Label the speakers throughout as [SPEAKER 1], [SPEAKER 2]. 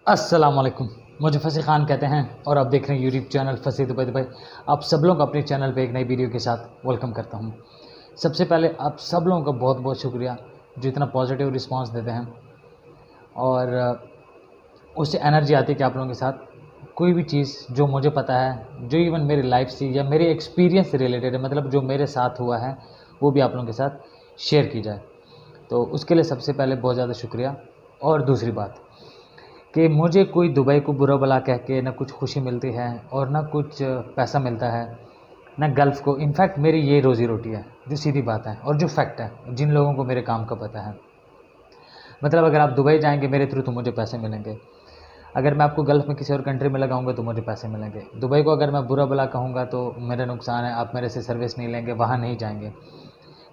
[SPEAKER 1] अस्सलाम वालेकुम। मुझे फसी खान कहते हैं और आप देख रहे हैं यूट्यूब चैनल फसी दुबई दुबई। आप सब लोगों को अपने चैनल पे एक नई वीडियो के साथ वेलकम करता हूं। सबसे पहले आप सब लोगों का बहुत बहुत शुक्रिया जो इतना पॉजिटिव रिस्पांस देते हैं और उससे एनर्जी आती है कि आप लोगों के साथ कोई भी चीज़ जो मुझे पता है, जो इवन मेरी लाइफ से या मेरे एक्सपीरियंस से रिलेटेड है, मतलब जो मेरे साथ हुआ है, वो भी आप लोगों के साथ शेयर की जाए। तो उसके लिए सबसे पहले बहुत ज़्यादा शुक्रिया। और दूसरी बात कि मुझे कोई दुबई को बुरा भला कह के ना कुछ खुशी मिलती है और ना कुछ पैसा मिलता है, ना गल्फ़ को। इनफैक्ट मेरी ये रोज़ी रोटी है, जो सीधी बात है और जो फैक्ट है, जिन लोगों को मेरे काम का पता है। मतलब अगर आप दुबई जाएंगे मेरे थ्रू तो मुझे पैसे मिलेंगे, अगर मैं आपको गल्फ़ में किसी और कंट्री में लगाऊंगा तो मुझे पैसे मिलेंगे। दुबई को अगर मैं बुरा भला कहूँगा तो मेरा नुकसान है, आप मेरे से सर्विस नहीं लेंगे, वहाँ नहीं जाएंगे।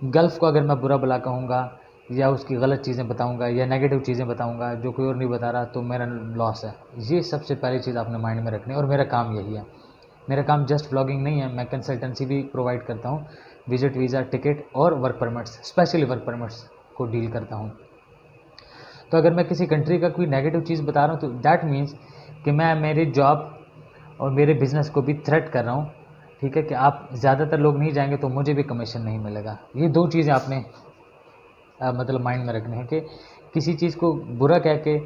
[SPEAKER 1] गल्फ़ को अगर मैं बुरा भला कहूँगा या उसकी गलत चीज़ें बताऊँगा या नेगेटिव चीज़ें बताऊँगा जो कोई और नहीं बता रहा, तो मेरा लॉस है। ये सबसे पहली चीज़ आपने माइंड में रखनी है। और मेरा काम यही है। मेरा काम जस्ट व्लॉगिंग नहीं है, मैं कंसल्टेंसी भी प्रोवाइड करता हूँ। विजिट वीज़ा, टिकट और work permits, specially work permits को डील करता हूँ। तो अगर मैं किसी कंट्री का कोई नेगेटिव चीज़ बता रहा हूँ तो दैट मीन्स कि मैं मेरी जॉब और मेरे बिज़नेस को भी थ्रेट कर रहा हूँ। ठीक है कि आप ज़्यादातर लोग नहीं जाएंगे तो मुझे भी कमीशन नहीं मिलेगा। ये दो चीज़ें आपने मतलब माइंड में रखने हैं कि किसी चीज़ को बुरा कह के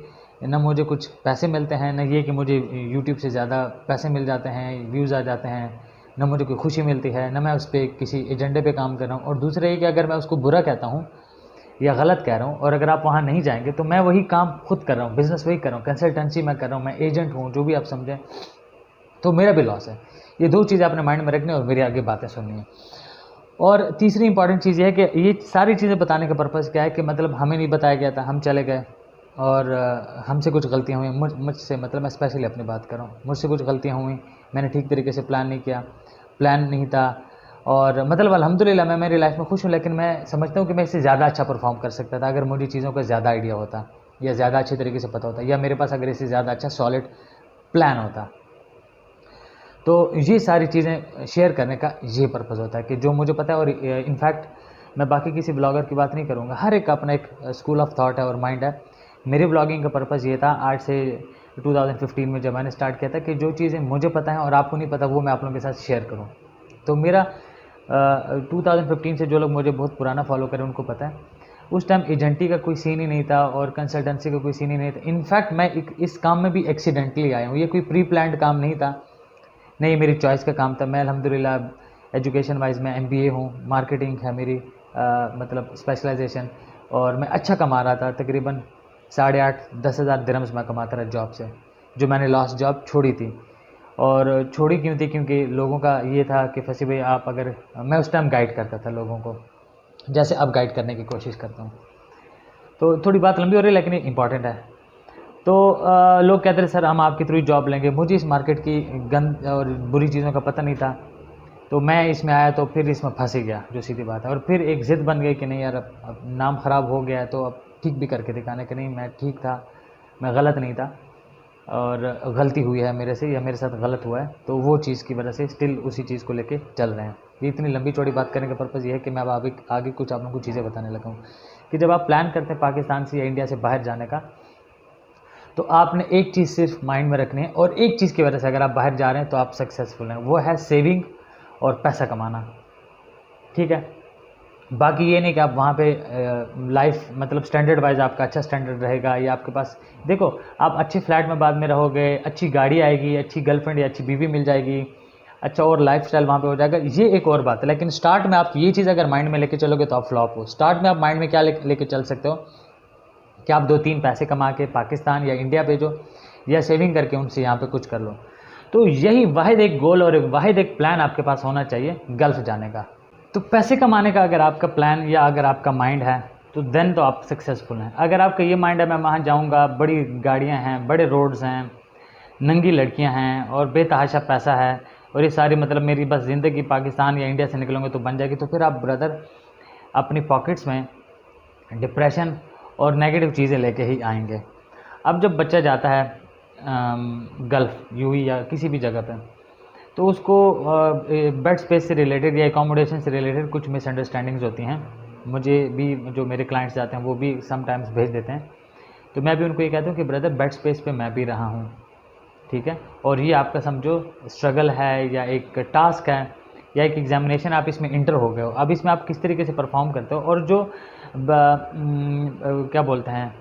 [SPEAKER 1] ना मुझे कुछ पैसे मिलते हैं, ना ये कि मुझे यूट्यूब से ज़्यादा पैसे मिल जाते हैं, व्यूज़ आ जाते हैं, ना मुझे कोई खुशी मिलती है, ना मैं उस पर किसी एजेंडे पे काम कर रहा हूँ। और दूसरा ये कि अगर मैं उसको बुरा कहता हूँ या गलत कह रहा हूँ और अगर आप वहाँ नहीं जाएंगे तो मैं वही काम खुद कर रहा हूँ, बिज़नेस वही कर रहा हूँ, कंसल्टेंसी मैं कर रहा हूँ, मैं एजेंट हूँ, जो भी आप समझें, तो मेरा भी लॉस है। ये दो चीज़ें आपने माइंड में रखनी है और मेरी आगे बातें सुननी है। और तीसरी इंपॉर्टेंट चीज़ ये है कि ये सारी चीज़ें बताने का पर्पज़ क्या है कि मतलब हमें नहीं बताया गया था, हम चले गए और हमसे कुछ गलतियाँ हुई। मुझसे मतलब मैं स्पेशली अपनी बात कर रहा हूँ, मुझसे कुछ गलतियाँ हुई, मैंने ठीक तरीके से प्लान नहीं किया, प्लान नहीं था। और मतलब अल्हम्दुलिल्लाह मैं मेरी लाइफ में खुश हूँ, लेकिन मैं समझता हूँ कि मैं इससे ज़्यादा अच्छा परफॉर्म कर सकता था अगर मुझे चीज़ों का ज़्यादा आइडिया होता या ज़्यादा अच्छे तरीके से पता होता या मेरे पास अगर इससे ज़्यादा अच्छा सॉलिड प्लान होता। तो ये सारी चीज़ें शेयर करने का ये पर्पज़ होता है कि जो मुझे पता है। और इनफैक्ट मैं बाकी किसी ब्लॉगर की बात नहीं करूँगा, हर एक का अपना एक स्कूल ऑफ थॉट है और माइंड है। मेरे ब्लॉगिंग का पर्पज़ ये था आज से 2015 में जब मैंने स्टार्ट किया था कि जो चीज़ें मुझे पता है और आपको नहीं पता वो मैं आप लोगों के साथ शेयर करूँ। तो मेरा 2015 से जो लोग मुझे बहुत पुराना फॉलो करें उनको पता है, उस टाइम एजेंटी का कोई सीन ही नहीं था और कंसल्टेंसी का कोई सीन ही नहीं था। इनफैक्ट मैं इस काम में भी एक्सीडेंटली आया हूँ, ये कोई प्री प्लान्ड काम नहीं था, नहीं मेरी चॉइस का काम था। मैं अल्हम्दुलिल्लाह एजुकेशन वाइज मैं एमबीए हूँ, मार्केटिंग है मेरी मतलब स्पेशलाइजेशन, और मैं अच्छा कमा रहा था, तकरीबन 8,500-10,000 दिरहम्स मैं कमाता रहा जॉब से, जो मैंने लास्ट जॉब छोड़ी थी। और छोड़ी क्यों थी? क्योंकि लोगों का ये था कि फसी भाई आप अगर, मैं उस टाइम गाइड करता था लोगों को जैसे अब गाइड करने की कोशिश करता हूँ। तो थोड़ी बात लंबी हो रही है लेकिन इंपॉर्टेंट है। तो लोग कहते रहे सर हम आपके थ्रू जॉब लेंगे। मुझे इस मार्केट की गंद और बुरी चीज़ों का पता नहीं था, तो मैं इसमें आया तो फिर इसमें फंस ही गया, जो सीधी बात है। और फिर एक ज़िद बन गई कि नहीं यार अब नाम ख़राब हो गया है तो अब ठीक भी करके दिखाने के, नहीं मैं ठीक था, मैं गलत नहीं था और गलती हुई है मेरे से या मेरे साथ गलत हुआ है, तो वो चीज़ की वजह से स्टिल उसी चीज़ को लेके चल रहे हैं। ये इतनी लंबी चौड़ी बात करने का पर्पज़ ये है कि मैं अब आगे कुछ आप लोगों को चीज़ें बताने लगा हूँ कि जब आप प्लान करते हैं पाकिस्तान से या इंडिया से बाहर जाने का, तो आपने एक चीज़ सिर्फ माइंड में रखनी है और एक चीज़ की वजह से अगर आप बाहर जा रहे हैं तो आप सक्सेसफुल हैं, वो है सेविंग और पैसा कमाना। ठीक है, बाकी ये नहीं कि आप वहाँ पे लाइफ मतलब स्टैंडर्ड वाइज आपका अच्छा स्टैंडर्ड रहेगा या आपके पास, देखो आप अच्छे फ्लैट में बाद में रहोगे, अच्छी गाड़ी आएगी, अच्छी गर्लफ्रेंड या अच्छी बीवी मिल जाएगी, अच्छा और लाइफस्टाइल वहाँ पे हो जाएगा, ये एक और बात है। लेकिन स्टार्ट में आप ये चीज़ अगर माइंड में लेके चलोगे तो आप फ्लॉप हो। स्टार्ट में आप माइंड में क्या लेके चल सकते हो कि आप 2-3 पैसे कमा के पाकिस्तान या इंडिया भेजो या सेविंग करके उनसे यहाँ पे कुछ कर लो। तो यही वाहिद एक गोल और वाहिद एक प्लान आपके पास होना चाहिए गल्फ़ जाने का। तो पैसे कमाने का अगर आपका प्लान या अगर आपका माइंड है तो देन तो आप सक्सेसफुल हैं। अगर आपका ये माइंड है मैं वहाँ जाऊँगा, बड़ी गाड़ियाँ हैं, बड़े रोड्स हैं, नंगी लड़कियाँ हैं और बेतहाशा पैसा है और ये सारी मतलब मेरी बस ज़िंदगी पाकिस्तान या इंडिया से निकलूँगे तो बन जाएगी, तो फिर आप ब्रदर अपनी पॉकेट्स में डिप्रेशन और नेगेटिव चीज़ें लेके ही आएंगे। अब जब बच्चा जाता है गल्फ़ यूएई या किसी भी जगह पे, तो उसको बेड स्पेस से रिलेटेड या एकोमोडेशन से रिलेटेड कुछ मिसअंडरस्टैंडिंग्स होती हैं। मुझे भी जो मेरे क्लाइंट्स जाते हैं वो भी समटाइम्स भेज देते हैं। तो मैं भी उनको ये कहता हूँ कि ब्रदर बेड स्पेस पे मैं भी रहा हूँ, ठीक है, और ये आपका समझो स्ट्रगल है या एक टास्क है या एक एग्जामिनेशन, आप इसमें इंटर हो गए हो, अब इसमें आप किस तरीके से परफॉर्म करते हो। और जो क्या बोलते हैं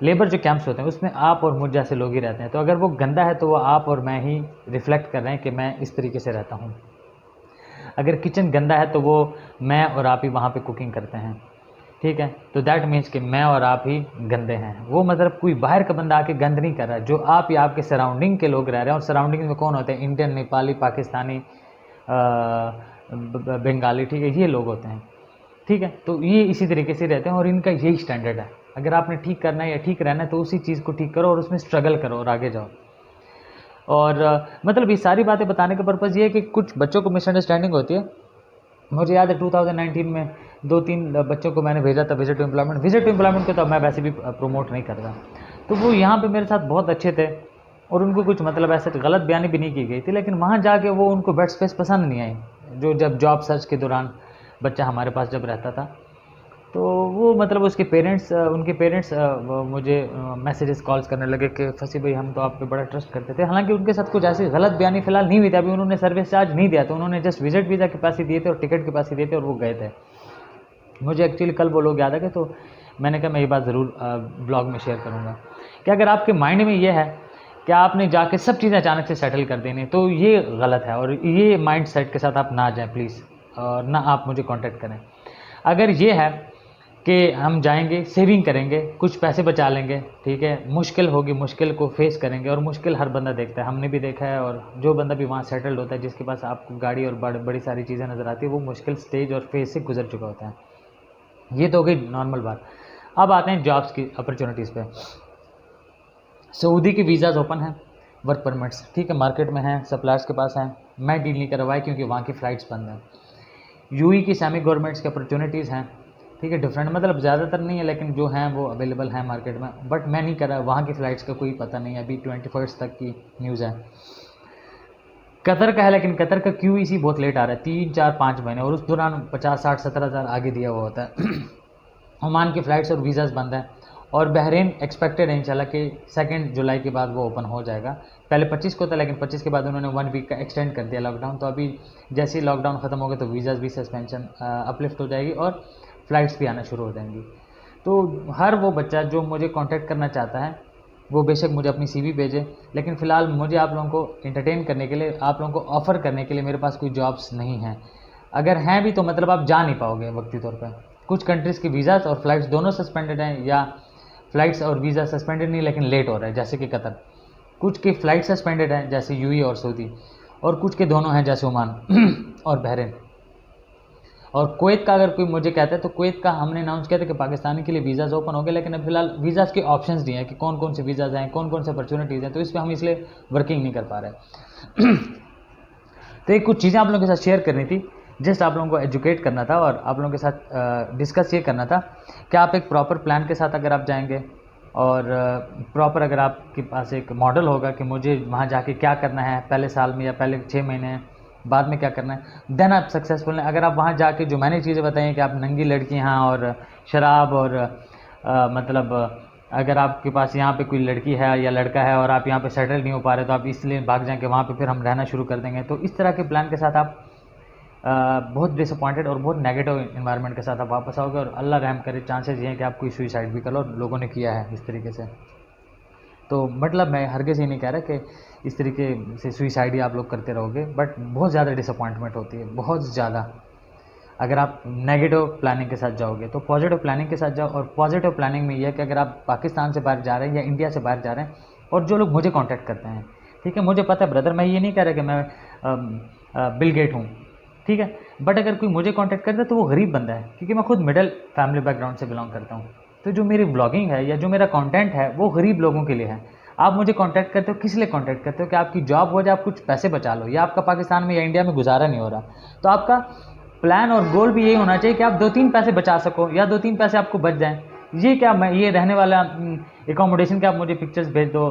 [SPEAKER 1] लेबर जो कैंप्स होते हैं उसमें आप और मुझ जैसे लोग ही रहते हैं, तो अगर वो गंदा है तो वो आप और मैं ही रिफ्लेक्ट कर रहे हैं कि मैं इस तरीके से रहता हूँ। अगर किचन गंदा है तो वो मैं और आप ही वहाँ पे कुकिंग करते हैं, ठीक है, तो दैट मीन्स कि मैं और आप ही गंदे हैं। वो मतलब कोई बाहर का बंदा आके गंद नहीं कर रहा है, जो आप या आपके सराउंडिंग के लोग रह रहे हैं, और सराउंडिंग में कौन होते हैं, इंडियन, नेपाली, पाकिस्तानी, बंगाली, ठीक है, ये लोग होते हैं, ठीक है, तो ये इसी तरीके से रहते हैं और इनका यही स्टैंडर्ड है। अगर आपने ठीक करना है या ठीक रहना है तो उसी चीज़ को ठीक करो और उसमें स्ट्रगल करो और आगे जाओ। और मतलब ये सारी बातें बताने का पर्पज़ ये है कि कुछ बच्चों को मिसअंडरस्टैंडिंग होती है। मुझे याद है 2019 में 2-3 बच्चों को मैंने भेजा था विजिट टू एम्प्लॉयमेंट को, तो मैं वैसे भी प्रमोट नहीं करता, तो वो यहाँ पे मेरे साथ बहुत अच्छे थे और उनको कुछ मतलब ऐसे गलत बयानी भी नहीं की गई थी, लेकिन वहाँ जाके वो उनको बेड स्पेस पसंद नहीं आई। जो जब जॉब सर्च के दौरान बच्चा हमारे पास जब रहता था, तो वो मतलब उसके पेरेंट्स, उनके पेरेंट्स मुझे मैसेजेस कॉल्स करने लगे कि फसी भाई हम तो आप पे बड़ा ट्रस्ट करते थे। हालांकि उनके साथ कुछ ऐसी गलत बयानी फिलहाल नहीं हुई थी, अभी उन्होंने सर्विस चार्ज नहीं दिया था, उन्होंने जस्ट विजिट वीज़ा के पैसे दिए थे और टिकट के पैसे दिए थे और वो गए थे। मुझे एक्चुअली कल वो लोग याद आ गए, तो मैंने कहा मैं ये बात ज़रूर ब्लॉग में शेयर करूँगा कि अगर आपके माइंड में ये है कि आपने जाके सब चीज़ें अचानक से सेटल कर देनी, तो ये गलत है और ये माइंड सेट के साथ आप ना जाएँ प्लीज़, और ना आप मुझे कॉन्टेक्ट करें। अगर ये है कि हम जाएंगे, सेविंग करेंगे, कुछ पैसे बचा लेंगे, ठीक है, मुश्किल होगी, मुश्किल को फेस करेंगे, और मुश्किल हर बंदा देखता है, हमने भी देखा है, और जो बंदा भी वहाँ सेटल्ड होता है, जिसके पास आपको गाड़ी और बड़ी सारी चीज़ें नज़र आती है, वो मुश्किल स्टेज और फेज से गुजर चुका होता है। ये तो हो गई नॉर्मल बात। अब आते हैं जॉब्स की अपॉर्चुनिटीज़ पे। सऊदी की वीज़ाज़ ओपन हैं, वर्क परमिट्स, ठीक है, मार्केट में हैं, सप्लायर्स के पास हैं, मैं डील नहीं करवाई क्योंकि वहाँ की फ़्लाइट्स बंद हैं। यूई की सेमी गवर्नमेंट्स की अपॉर्चुनिटीज़ हैं, ठीक है, डिफरेंट, मतलब ज़्यादातर नहीं है लेकिन जो हैं वो अवेलेबल हैं मार्केट में, बट मैं नहीं कर रहा, वहाँ की फ़्लाइट्स का कोई पता नहीं है, अभी 21 तक की न्यूज़ है। कतर का है, लेकिन कतर का QEC बहुत लेट आ रहा है, 3-4-5 महीने, और उस दौरान 50-60-70 हज़ार आगे दिया हुआ होता है। ओमान की फ़्लाइट्स और वीज़ाज़ बंद हैं, और बहरीन एक्सपेक्टेड है इंशाल्लाह कि 2 जुलाई के बाद वो ओपन हो जाएगा। पहले 25 को था, लेकिन 25 के बाद उन्होंने 1 वीक का एक्सटेंड कर दिया लॉकडाउन, तो अभी जैसे ही लॉकडाउन ख़त्म हो गया तो वीज़ाज़ भी सस्पेंशन अपलिफ्ट हो जाएगी और फ़्लाइट्स भी आना शुरू हो जाएंगी। तो हर वो बच्चा जो मुझे कांटेक्ट करना चाहता है वो बेशक मुझे अपनी CV भेजे, लेकिन फ़िलहाल मुझे आप लोगों को एंटरटेन करने के लिए, आप लोगों को ऑफ़र करने के लिए मेरे पास कोई जॉब्स नहीं हैं। अगर हैं भी तो मतलब आप जा नहीं पाओगे वक्ती तौर पर। कुछ कंट्रीज़ की वीज़ाज़ और फ़्लाइट्स दोनों सस्पेंडेड हैं, या फ़्लाइट्स और वीज़ा सस्पेंडेड नहीं लेकिन लेट हो रहा है, जैसे कि कतर। कुछ की फ़्लाइट सस्पेंडेड हैं जैसे UAE और सऊदी, और कुछ के दोनों हैं जैसे ओमान और बहरीन। और कुवैत का अगर कोई मुझे कहता है, तो कुवैत का हमने अनाउंस किया था कि पाकिस्तानी के लिए वीज़ाज़ ओपन हो गए, लेकिन अब फिलहाल वीज़ाज़ के ऑप्शंस दिए हैं कि कौन कौन से वीज़ाज़ हैं, कौन कौन से अपॉर्चुनिटीज़ हैं, तो इस पर हम इसलिए वर्किंग नहीं कर पा रहे। तो एक कुछ चीज़ें आप लोगों के साथ शेयर करनी थी, जस्ट आप लोगों को एजुकेट करना था और आप लोगों के साथ डिस्कस ये करना था कि आप एक प्रॉपर प्लान के साथ अगर आप जाएंगे, और प्रॉपर अगर आपके पास एक मॉडल होगा कि मुझे वहाँ जाके क्या करना है पहले साल में या पहले 6 महीने बाद में क्या करना है, देन आप सक्सेसफुल हैं। अगर आप वहाँ जाके जो मैंने चीज़ें बताई हैं कि आप नंगी लड़कियाँ और शराब और मतलब अगर आपके पास यहाँ पे कोई लड़की है या लड़का है और आप यहाँ पे सेटल नहीं हो पा रहे, तो आप इसलिए भाग जाएं कि वहाँ पे फिर हम रहना शुरू कर देंगे, तो इस तरह के प्लान के साथ आप बहुत डिसअपॉइंटेड और बहुत नेगेटिव इन्वायरमेंट के साथ आप वापस आओगे, और अल्लाह रहम करे चांसेस ये हैं कि आप कोई सुसाइड भी कर लो, और लोगों ने किया है इस तरीके से। तो मतलब मैं हरगिज़ ये नहीं कह रहा कि इस तरीके से सुसाइड ही आप लोग करते रहोगे, बट बहुत ज़्यादा डिसअपॉइंटमेंट होती है, बहुत ज़्यादा। अगर आप नेगेटिव प्लानिंग के साथ जाओगे तो पॉजिटिव प्लानिंग के साथ जाओ, और पॉजिटिव प्लानिंग में यह है कि अगर आप पाकिस्तान से बाहर जा रहे हैं या इंडिया से बाहर जा रहे हैं, और जो लोग मुझे कांटेक्ट करते हैं, ठीक है, मुझे पता है ब्रदर, मैं ये नहीं कह रहा कि मैं बिल गेट हूँ, ठीक है, बट अगर कोई मुझे कांटेक्ट करता है तो वो गरीब बंदा है, क्योंकि मैं खुद मिडिल फैमिली बैकग्राउंड से बिलोंग करता हूँ। तो जो मेरी ब्लॉगिंग है या जो मेरा कंटेंट है वो गरीब लोगों के लिए है। आप मुझे कांटेक्ट करते हो, किस लिए कांटेक्ट करते हो? कि आपकी जॉब हो जाए, आप कुछ पैसे बचा लो, या आपका पाकिस्तान में या इंडिया में गुजारा नहीं हो रहा, तो आपका प्लान और गोल भी यही होना चाहिए कि आप 2-3 पैसे बचा सको, या 2-3 पैसे आपको बच जाएं। ये क्या, मैं ये रहने वाला एकोमोडेशन के आप मुझे पिक्चर्स भेज दो,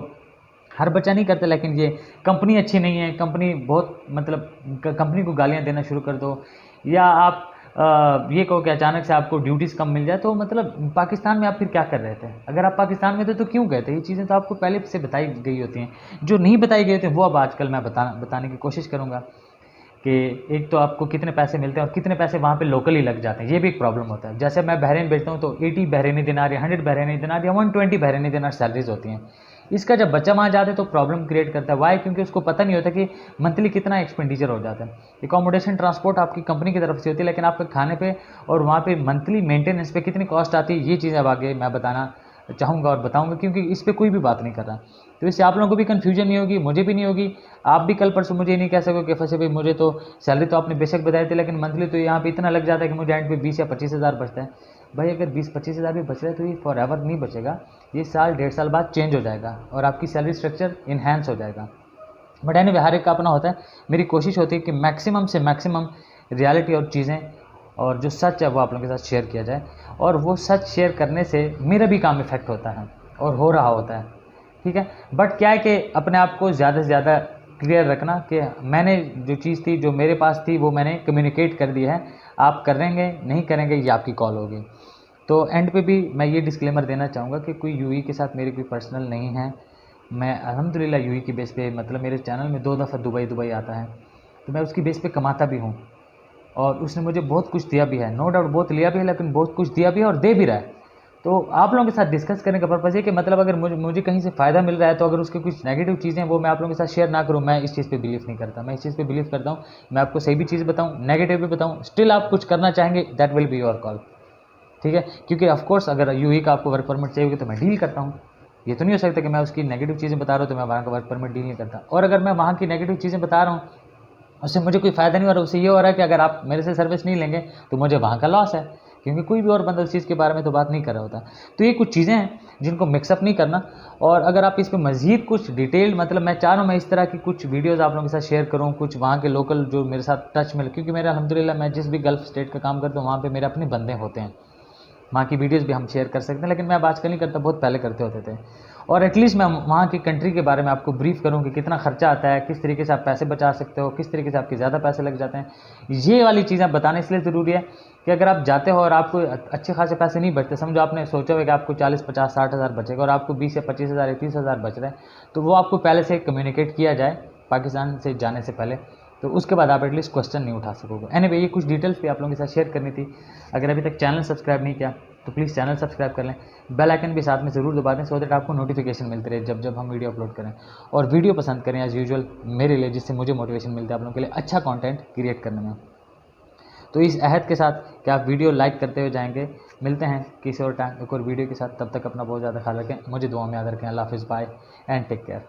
[SPEAKER 1] हर बच्चा नहीं करता, लेकिन ये कंपनी अच्छी नहीं है, कंपनी बहुत मतलब कंपनी को गालियाँ देना शुरू कर दो, या आप ये कहो कि अचानक से आपको ड्यूटीज़ कम मिल जाए, तो मतलब पाकिस्तान में आप फिर क्या कर रहे थे? अगर आप पाकिस्तान में थे तो क्यों गए थे? ये चीज़ें तो आपको पहले से बताई गई होती हैं। जो नहीं बताई गई होती हैं वो अब आजकल मैं बताने की कोशिश करूँगा कि एक तो आपको कितने पैसे मिलते हैं और कितने पैसे वहाँ पे लोकली लग जाते हैं, ये भी एक प्रॉब्लम होता है। जैसे मैं बहरीन भेजता हूँ तो 80 बहरीनी दिनार या 100 बहरीनी दिनार या 120 बहरीनी दिनार सैलरीज होती हैं। इसका जब बच्चा वहाँ जाता है तो प्रॉब्लम क्रिएट करता है। वाई? क्योंकि उसको पता नहीं होता कि मंथली कितना एक्सपेंडिचर हो जाता है। एकोमोडेशन ट्रांसपोर्ट आपकी कंपनी की तरफ से होती है, लेकिन आपके खाने पे और वहाँ पे मंथली मेंटेनेंस पे कितनी कॉस्ट आती है, ये चीज़ अब आगे मैं बताना चाहूँगा और बताऊँगा, क्योंकि इस पे कोई भी बात नहीं कर रहा। तो इससे आप लोगों को भी कन्फ्यूजन नहीं होगी, मुझे भी नहीं होगी। आप भी कल परसों मुझे नहीं कह सकोगे कि फंसे भाई मुझे तो सैलरी तो आपने बेशक बताई थी, लेकिन मंथली तो यहाँ पे इतना लग जाता है कि मुझे एंड पे 20 या 25 हज़ार बचता है। भाई अगर 20-25 हज़ार भी बच रहा है तो ये फॉर एवर नहीं बचेगा, ये साल 1.5 साल बाद चेंज हो जाएगा और आपकी सैलरी स्ट्रक्चर इन्हेंस हो जाएगा। बट एनीवे हर एक का अपना होता है। मेरी कोशिश होती है कि मैक्सिमम से मैक्सिमम रियलिटी और चीज़ें और जो सच है वो आप लोगों के साथ शेयर किया जाए, और वो सच शेयर करने से मेरा भी काम इफेक्ट होता है और हो रहा होता है, ठीक है। बट क्या है कि अपने आप को ज़्यादा से ज़्यादा क्लियर रखना कि मैंने जो चीज़ थी जो मेरे पास थी वो मैंने कम्युनिकेट कर दी है। आप करेंगे नहीं करेंगे ये आपकी कॉल होगी। तो एंड पे भी मैं ये डिस्क्लेमर देना चाहूँगा कि कोई यूई के साथ मेरी कोई पर्सनल नहीं है। मैं अल्हम्दुलिल्लाह यूई की बेस पे, मतलब मेरे चैनल में 2 दफ़ा दुबई आता है, तो मैं उसकी बेस पे कमाता भी हूँ और उसने मुझे बहुत कुछ दिया भी है। नो डाउट बहुत लिया भी है, लेकिन बहुत कुछ दिया भी है और दे भी रहा है। तो आप लोगों के साथ डिस्कस करने का पर्पज़ है कि मतलब अगर मुझे कहीं से फ़ायदा मिल रहा है तो अगर उसके कुछ नेगेटिव चीज़ें हैं वो मैं आप लोगों के साथ शेयर ना करूँ, मैं इस चीज़ पे बिलीव नहीं करता। मैं इस चीज़ पे बिलीव करता हूँ, मैं आपको सही भी चीज़ बताऊँ, नेगेटिव भी बताऊँ, स्टिल आप कुछ करना चाहेंगे that will be your call, ठीक है। क्योंकि ऑफ कोर्स अगर यूई का आपको वर्क परमिट चाहिए होगी तो मैं डील करता हूँ। ये तो नहीं हो सकता कि मैं उसकी नेगेटिव चीज़ें बता रहा हूँ तो मैं वहाँ का वर्क परमिट डील नहीं करता। और अगर मैं वहाँ की नेगेटिव चीज़ें बता रहा हूँ, उससे मुझे कोई फ़ायदा नहीं हो रहा, उससे ये हो रहा है कि अगर आप मेरे से सर्विस नहीं लेंगे तो मुझे वहाँ का लॉस है, क्योंकि कोई भी और बंदा उस चीज़ के बारे में तो बात नहीं कर रहा होता। तो ये कुछ चीज़ें हैं जिनको मिक्सअप नहीं करना। और अगर आप इस पर मज़ीद कुछ डिटेल, मतलब मैं चाह रहा हूँ मैं इस तरह की कुछ वीडियोज़ आप लोगों के साथ शेयर करूँ, कुछ वहाँ के लोकल जो मेरे साथ टच में, क्योंकि मेरा अल्हम्दुलिल्लाह मैं जिस भी गल्फ़ स्टेट का काम करता हूँ वहाँ पर मेरे अपने बंदे होते हैं, वहाँ की वीडियोज़ भी हम शेयर कर सकते हैं। लेकिन मैं अब आजकल नहीं करता, बहुत पहले करते होते थे। और एटलीस्ट मैं वहाँ की कंट्री के बारे में आपको ब्रीफ करूँ कि कितना खर्चा आता है, किस तरीके से आप पैसे बचा सकते हो, किस तरीके से आपके ज़्यादा पैसे लग जाते हैं। ये वाली चीज़ें बताना इसलिए ज़रूरी है कि अगर आप जाते हो और आपको अच्छे खासे पैसे नहीं बचते, समझो आपने सोचा हुआ कि आपको 40-50-60 हज़ार बचेगा और आपको 20 या 25 हज़ार या 30 हज़ार बच रहे हैं, तो वो आपको पहले से कम्युनिकेट किया जाए पाकिस्तान से जाने से पहले, तो उसके बाद आप एटलीस्ट क्वेश्चन नहीं उठा सकोगे। एनीवे ये कुछ डिटेल्स भी आप लोगों के साथ शेयर करनी थी। अगर अभी तक चैनल सब्सक्राइब नहीं किया तो प्लीज़ चैनल सब्सक्राइब कर लें, बेल आइकन भी साथ में ज़रूर दबा दें, सो दैट आपको नोटिफिकेशन मिलती रहे जब जब हम वीडियो अपलोड करें। और वीडियो पसंद करें एज़ यूजुअल मेरे लिए, जिससे मुझे मोटिवेशन मिलता है आप लोगों के लिए अच्छा कंटेंट क्रिएट करने में। तो इस अहद के साथ कि आप वीडियो लाइक करते हुए जाएंगे। मिलते हैं किसी और टाइम एक और वीडियो के साथ, तब तक अपना बहुत ज़्यादा ख्याल रखें, मुझे दुआ में याद रखें। अल्लाह हाफ़िज़, बाय एंड टेक केयर।